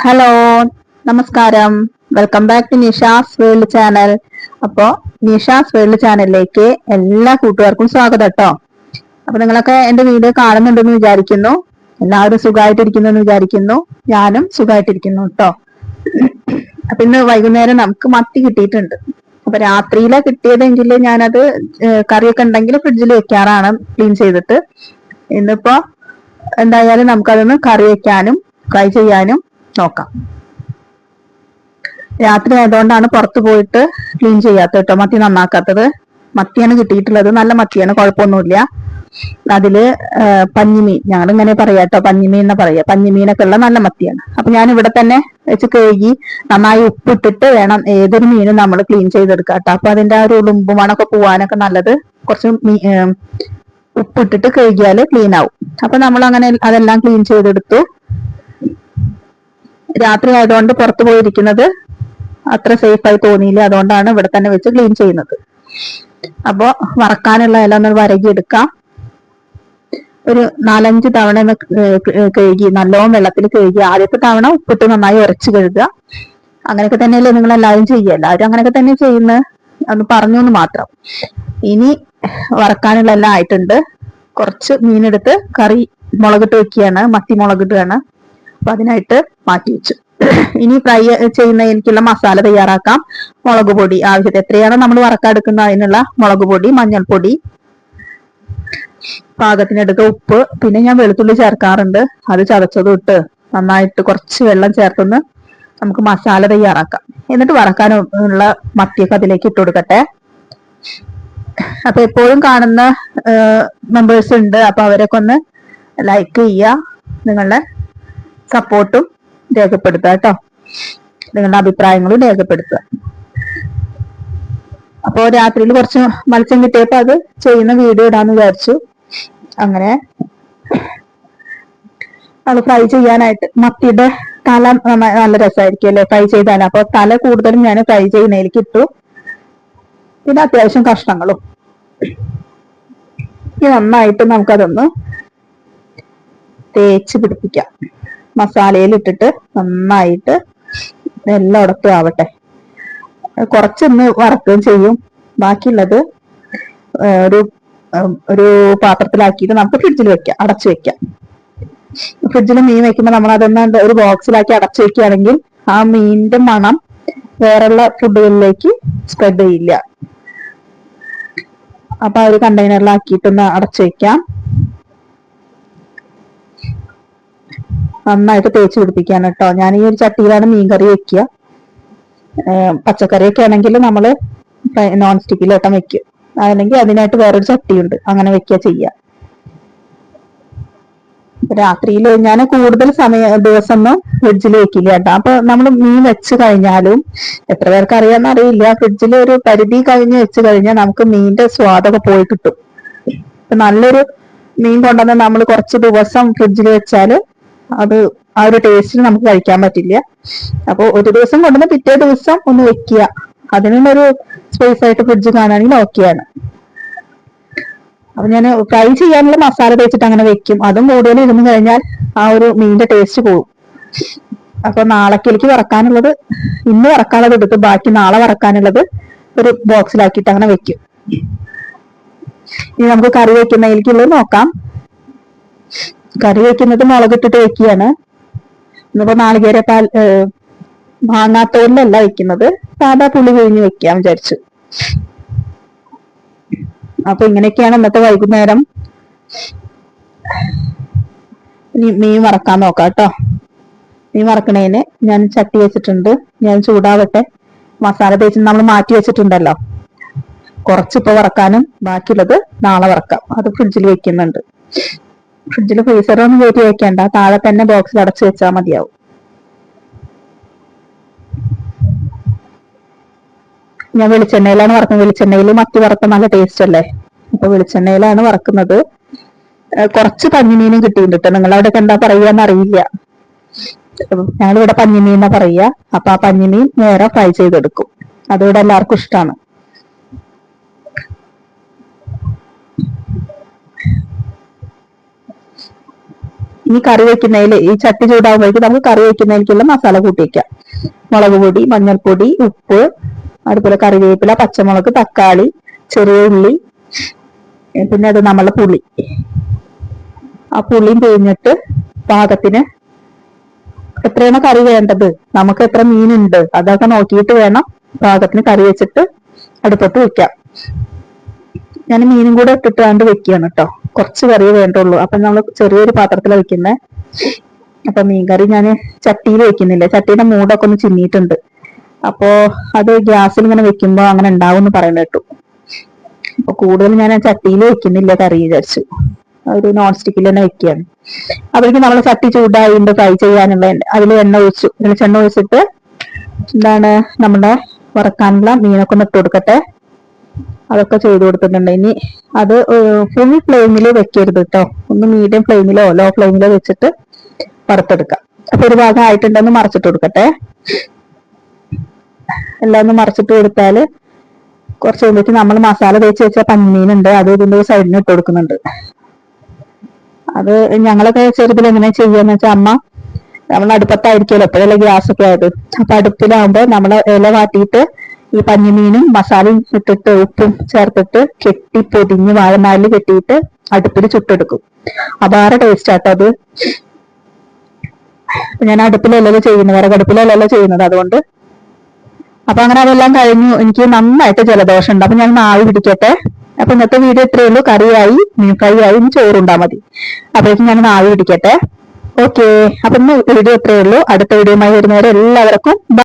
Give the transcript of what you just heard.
Hello, നമസ്കാരം. Welcome back to Nisha's world channel. അപ്പോ Nisha's world ചാനലിലേക്ക് എല്ലാ കൂട്ടുകാർക്കും സ്വാഗതം കേട്ടോ. അപ്പൊ നിങ്ങളൊക്കെ എന്റെ വീഡിയോ കാണുന്നുണ്ടെന്ന് വിചാരിക്കുന്നു. എല്ലാവരും സുഖമായിട്ടിരിക്കുന്നു എന്ന് വിചാരിക്കുന്നു. ഞാനും സുഖമായിട്ടിരിക്കുന്നു കേട്ടോ. അപ്പൊ ഇന്ന് വൈകുന്നേരം നമുക്ക് മത്തി കിട്ടിയിട്ടുണ്ട്. അപ്പൊ രാത്രിയിലെ കിട്ടിയതെങ്കിൽ ഞാനത് കറിയൊക്കെ ഉണ്ടെങ്കിൽ ഫ്രിഡ്ജിൽ വെക്കാറാണ്, ക്ലീൻ ചെയ്തിട്ട്. ഇന്നിപ്പോ എന്തായാലും നമുക്കതൊന്ന് കറി വെക്കാനും ഫ്രൈ ചെയ്യാനും നോക്കാം. രാത്രി ആയതുകൊണ്ടാണ് പുറത്ത് പോയിട്ട് ക്ലീൻ ചെയ്യാത്തത് കേട്ടോ, മത്തി നന്നാക്കാത്തത്. മത്തിയാണ് കിട്ടിയിട്ടുള്ളത്, നല്ല മത്തിയാണ്, കുഴപ്പമൊന്നുമില്ല. അതില് പഞ്ഞിമീൻ, ഞങ്ങളിങ്ങനെ പറയാ കേട്ടോ, പഞ്ഞിമീൻ എന്ന് പറയാ. പഞ്ഞിമീനൊക്കെ ഉള്ള നല്ല മത്തിയാണ്. അപ്പൊ ഞാൻ ഇവിടെ തന്നെ വെച്ച് കഴുകി നന്നായി ഉപ്പിട്ടിട്ട് വേണം ഏതൊരു മീനും നമ്മൾ ക്ലീൻ ചെയ്തെടുക്കാം കേട്ടോ. അപ്പൊ അതിന്റെ ആ ഒരു ഉളുമ്പ് മണമൊക്കെ പോവാനൊക്കെ നല്ലത് കുറച്ച് ഉപ്പിട്ടിട്ട് കഴുകിയാല് ക്ലീൻ ആവും. അപ്പൊ നമ്മൾ അങ്ങനെ അതെല്ലാം ക്ലീൻ ചെയ്തെടുത്തു. രാത്രി ആയതുകൊണ്ട് പുറത്തു പോയിരിക്കുന്നത് അത്ര സേഫ് ആയി തോന്നിയില്ല, അതുകൊണ്ടാണ് ഇവിടെ തന്നെ വെച്ച് ക്ലീൻ ചെയ്യുന്നത്. അപ്പോ വറക്കാനുള്ള ഇല ഒന്ന് വരകിയെടുക്കാം. ഒരു 4-5 തവണ ഒന്ന് കഴുകി, നല്ലോണം വെള്ളത്തിൽ കഴുകി. ആദ്യത്തെ തവണ ഉപ്പിട്ട് നന്നായി ഉരച്ച് കഴുകുക. അങ്ങനെയൊക്കെ തന്നെയല്ലേ നിങ്ങൾ എല്ലാവരും ചെയ്യുക, എല്ലാവരും അങ്ങനെയൊക്കെ തന്നെ ചെയ്യുന്നത്, ഒന്ന് പറഞ്ഞു എന്ന് മാത്രം. ഇനി വറക്കാനുള്ള എല്ലാം ആയിട്ടുണ്ട്. കുറച്ച് മീനെടുത്ത് കറി മുളകിട്ട് വെക്കുകയാണ്, മത്തി മുളകിട്ടാണ്. അപ്പൊ അതിനായിട്ട് മാറ്റി വെച്ചു. ഇനി ഫ്രൈ ചെയ്യുന്ന എനിക്കുള്ള മസാല തയ്യാറാക്കാം. മുളക് പൊടി ആവശ്യത്തിന് എത്രയാണോ നമ്മൾ വറക്കാടുക്കുന്നത് അതിനുള്ള മുളക് പൊടി, മഞ്ഞൾപ്പൊടി, പാകത്തിനെടുക്കുക ഉപ്പ്, പിന്നെ ഞാൻ വെളുത്തുള്ളി ചേർക്കാറുണ്ട്, അത് ചതച്ചതും ഇട്ട് നന്നായിട്ട് കുറച്ച് വെള്ളം ചേർത്തൊന്ന് നമുക്ക് മസാല തയ്യാറാക്കാം. എന്നിട്ട് വറക്കാനുള്ള മത്തിയൊക്കെ അതിലേക്ക് ഇട്ട് കൊടുക്കട്ടെ. അപ്പൊ എപ്പോഴും കാണുന്ന മെമ്പേഴ്സ് ഉണ്ട്, അപ്പൊ അവരൊക്കെ ഒന്ന് ലൈക്ക് ചെയ്യുക, നിങ്ങളുടെ സപ്പോർട്ടും രേഖപ്പെടുത്തുക കേട്ടോ, നിങ്ങളുടെ അഭിപ്രായങ്ങളും രേഖപ്പെടുത്തുക. അപ്പോ രാത്രിയിൽ കുറച്ച് മത്സ്യം കിട്ടിയപ്പോ അത് ചെയ്യുന്ന വീഡിയോ ഇടാന്ന് വിചാരിച്ചു. അങ്ങനെ അത് ഫ്രൈ ചെയ്യാനായിട്ട് മത്തിയുടെ തല നല്ല രസമായിരിക്കും അല്ലെ ഫ്രൈ ചെയ്താൽ. അപ്പൊ തല കൂടുതലും ഞാൻ ഫ്രൈ ചെയ്യുന്നതിലേക്ക് ഇട്ടു. പിന്നെ അത്യാവശ്യം കഷ്ണങ്ങളും. നന്നായിട്ട് നമുക്കതൊന്ന് തേച്ച് പിടിപ്പിക്കാം. മസാലയിൽ ഇട്ടിട്ട് നന്നായിട്ട് എല്ലായിടത്തും ആവട്ടെ. കുറച്ചൊന്ന് വറക്കുകയും ചെയ്യും, ബാക്കിയുള്ളത് ഒരു ഒരു പാത്രത്തിലാക്കിയിട്ട് നമുക്ക് ഫ്രിഡ്ജിൽ വെക്കാം, അടച്ചു വെക്കാം. ഫ്രിഡ്ജിൽ മീൻ വെക്കുമ്പോൾ നമ്മൾ അതൊന്ന് ഒരു ബോക്സിലാക്കി അടച്ചു വെക്കുകയാണെങ്കിൽ ആ മീനിന്റെ മണം വേറെയുള്ള ഫുഡുകളിലേക്ക് സ്പ്രെഡ് ചെയ്യില്ല. അപ്പൊ ആ ഒരു കണ്ടെയ്നറിലാക്കിയിട്ടൊന്ന് അടച്ചു വെക്കാം. നന്നായിട്ട് തേച്ച് പിടിപ്പിക്കാൻ കേട്ടോ. ഞാൻ ഈ ഒരു ചട്ടിയിലാണ് മീൻകറി വെക്കുക. പച്ചക്കറിയൊക്കെ ആണെങ്കിൽ നമ്മൾ നോൺ സ്റ്റിക്കിലോട്ടം വെക്കും, അല്ലെങ്കിൽ അതിനായിട്ട് വേറൊരു ചട്ടിയുണ്ട്, അങ്ങനെ വെക്കുക ചെയ്യുക. രാത്രിയിൽ ഞാൻ കൂടുതൽ ദിവസം ഒന്നും ഫ്രിഡ്ജിൽ വെക്കില്ല കേട്ടോ. അപ്പൊ നമ്മൾ മീൻ വെച്ച് കഴിഞ്ഞാലും, എത്ര പേർക്ക് അറിയാന്ന് അറിയില്ല, ഫ്രിഡ്ജിൽ ഒരു പരിധി കഴിഞ്ഞ് വെച്ച് കഴിഞ്ഞാൽ നമുക്ക് മീനിന്റെ സ്വാദൊക്കെ പോയി കിട്ടും. നല്ലൊരു മീൻ കൊണ്ടുവന്ന് നമ്മൾ കുറച്ച് ദിവസം ഫ്രിഡ്ജിൽ വെച്ചാല് അത് ആ ഒരു ടേസ്റ്റിന് നമുക്ക് കഴിക്കാൻ പറ്റില്ല. അപ്പൊ ഒരു ദിവസം കൊണ്ടുവന്ന് പിറ്റേ ദിവസം ഒന്ന് വെക്കുക, അതിനുള്ളൊരു സ്പേസ് ആയിട്ട് ഫ്രിഡ്ജ് കാണുകയാണെങ്കിൽ ഓക്കെയാണ്. അപ്പൊ ഞാൻ ഫ്രൈ ചെയ്യാനുള്ള മസാല തേച്ചിട്ട് അങ്ങനെ വെക്കും. അതും കൂടുതൽ ഇരുന്ന് കഴിഞ്ഞാൽ ആ ഒരു മീനിന്റെ ടേസ്റ്റ് പോകും. അപ്പൊ നാളേക്ക് വറക്കാനുള്ളത് ഇന്ന് വറക്കാനുള്ളത് എടുത്ത് ബാക്കി നാളെ വറക്കാനുള്ളത് ഒരു ബോക്സിലാക്കിയിട്ട് അങ്ങനെ വെക്കും. ഇനി നമുക്ക് കറി വെക്കുന്നതിലേക്കുള്ളത് നോക്കാം. കറി വെക്കുന്നത് മുളകിട്ടിട്ട് വെക്കുകയാണ്. ഇന്നിപ്പോ നാളികേരപ്പാൽ മാങ്ങാത്തോലിലല്ല വെക്കുന്നത്, സാധാ പുളി പിഴിഞ്ഞ് വെക്കാൻ വിചാരിച്ചു. അപ്പൊ ഇങ്ങനെയൊക്കെയാണ് ഇന്നത്തെ വൈകുന്നേരം. ഇനി മീൻ വറക്കാൻ നോക്കാം കേട്ടോ. മീൻ വറക്കണേന് ഞാൻ ചട്ടി വെച്ചിട്ടുണ്ട്, ഞാൻ ചൂടാവട്ടെ. മസാല തേച്ച് നമ്മൾ മാറ്റി വെച്ചിട്ടുണ്ടല്ലോ, കുറച്ചിപ്പോ വറക്കാനും ബാക്കിയുള്ളത് നാളെ വറക്കാം. അത് ഫ്രിഡ്ജിൽ വെക്കുന്നുണ്ട്. ഫ്രിഡ്ജിൽ ഫ്രീസറൊന്നും കയറ്റി വെക്കണ്ട, താഴെ തന്നെ ബോക്സിൽ അടച്ചു വെച്ചാൽ മതിയാവും. ഞാൻ വെളിച്ചെണ്ണയിലാണ് വറക്കുന്നത്. വെളിച്ചെണ്ണയിൽ മത്തി വറുത്ത നല്ല ടേസ്റ്റ് അല്ലേ, അപ്പൊ വെളിച്ചെണ്ണയിലാണ് വറക്കുന്നത്. കുറച്ച് പഞ്ഞിമീനും കിട്ടിയിട്ടുണ്ട്. നിങ്ങളവിടെ എന്താ പറയുകയെന്ന് അറിയില്ല, ഞങ്ങളിവിടെ പഞ്ഞിമീൻ എന്നാ പറയുക. അപ്പൊ ആ പഞ്ഞിമീൻ നേരെ ഫ്രൈ ചെയ്തെടുക്കും, അതിവിടെ എല്ലാവർക്കും ഇഷ്ടമാണ്. ഇനി കറി വെക്കുന്നതിൽ ഈ ചട്ടി ചൂടാകുമ്പോഴേക്കും നമുക്ക് കറി വെക്കുന്നതിലേക്കുള്ള മസാല കൂട്ടി വെക്കാം. മുളക് പൊടി, മഞ്ഞൾപ്പൊടി, ഉപ്പ്, അതുപോലെ കറിവേപ്പില, പച്ചമുളക്, തക്കാളി, ചെറിയ ഉള്ളി, പിന്നെ അത് നമ്മളെ പുളി. ആ പുളിയും പിഴിഞ്ഞിട്ട് പാകത്തിന് എത്രയാണ് കറി വേണ്ടത്, നമുക്ക് എത്ര മീനുണ്ട് അതൊക്കെ നോക്കിയിട്ട് വേണം പാകത്തിന് കറി വെച്ചിട്ട് അടുപ്പത്ത് വെക്കാം. ഞാൻ മീനും കൂടെ ഇട്ടിട്ടാണ്ട് വെക്കുകയാണ് കേട്ടോ. കുറച്ച് കറിയേ വേണ്ടുള്ളൂ. അപ്പൊ നമ്മൾ ചെറിയൊരു പാത്രത്തിലാണ് വെക്കുന്നത്. അപ്പൊ മീൻകറി ഞാൻ ചട്ടിയിൽ വെക്കുന്നില്ല, ചട്ടിയുടെ മൂടൊക്കെ ഒന്ന് ചിന്നിയിട്ടുണ്ട്. അപ്പോ അത് ഗ്യാസിൽ ഇങ്ങനെ വെക്കുമ്പോ അങ്ങനെ ഉണ്ടാവും എന്ന് പറയുന്നത് കേട്ടു. അപ്പൊ കൂടുതൽ ഞാൻ ചട്ടിയിൽ വെക്കുന്നില്ല, കറി വിചാരിച്ചു ഒരു നോൺ സ്റ്റിക്കിൽ തന്നെ വെക്കുകയാണ്. അപ്പോഴേക്കും നമ്മൾ ചട്ടി ചൂടായിട്ട് ഫ്രൈ ചെയ്യാനുള്ള അതിൽ എണ്ണ ഒഴിച്ചു, വെളിച്ചെണ്ണ ഒഴിച്ചിട്ട് എന്താണ് നമ്മുടെ വറക്കാനുള്ള മീനൊക്കെ ഒന്ന് ഇട്ട് കൊടുക്കട്ടെ. അതൊക്കെ ചെയ്ത് കൊടുക്കുന്നുണ്ട്. ഇനി അത് ഫുൾ ഫ്ലെയിമിൽ വെക്കരുത് കേട്ടോ, ഒന്ന് മീഡിയം ഫ്ലെയിമിലോ ലോ ഫ്ലെയിമിലോ വെച്ചിട്ട് വറുത്തെടുക്കാം. അപ്പൊ ഒരു ഭാഗം ആയിട്ടുണ്ടെന്ന് മറച്ചിട്ട് കൊടുക്കട്ടെ. എല്ലാം ഒന്ന് മറച്ചിട്ട് കൊടുത്താല് കുറച്ച് കഴിയുമ്പോഴേക്കും നമ്മൾ മസാല തേച്ച് വെച്ച പഞ്ഞമീനുണ്ട്, അത് ഇതിന്റെ സൈഡിന് ഇട്ട് കൊടുക്കുന്നുണ്ട്. അത് ഞങ്ങളൊക്കെ ചെറുതിൽ എങ്ങനെ ചെയ്യാന്ന് വെച്ചാൽ അമ്മ നമ്മൾ അടുപ്പത്തായിരിക്കുമല്ലോ എപ്പോഴല്ലേ ഗ്യാസ് ഒക്കെ ആയത്. അപ്പൊ അടുപ്പിലാവുമ്പോ നമ്മളെ ഇല വാട്ടിയിട്ട് ഈ പഞ്ഞമീനും മസാലയും ഇട്ടിട്ട് ഉപ്പും ചേർത്തിട്ട് കെട്ടി പൊതിഞ്ഞ് വാഴനാലിൽ കെട്ടിയിട്ട് അടുപ്പിൽ ചുട്ടെടുക്കും. അപാര ടേസ്റ്റ് ആട്ടോ അത്. ഞാൻ അടുപ്പിലല്ലല്ലോ ചെയ്യുന്നത്, വിറകടുപ്പിലല്ലല്ലോ ചെയ്യുന്നത്, അതുകൊണ്ട്. അപ്പൊ അങ്ങനെ അതെല്ലാം കഴിഞ്ഞു. എനിക്ക് നന്നായിട്ട് ജലദോഷം ഉണ്ട്. അപ്പൊ ഞാൻ ആവി പിടിക്കട്ടെ. അപ്പൊ ഇന്നത്തെ വീഡിയോ ഇത്രയേ ഉള്ളൂ. കറിയായി, മീൻ ഫ്രൈ ആയി, ഇനി ചോറുണ്ടാ മതി. അപ്പോഴേക്കും ഞാൻ ആവി പിടിക്കട്ടെ. ഓക്കെ, അപ്പൊ ഇന്ന് വീഡിയോ ഇത്രയേ ഉള്ളൂ. അടുത്ത വീഡിയോയുമായി വരുന്നവരെ എല്ലാവർക്കും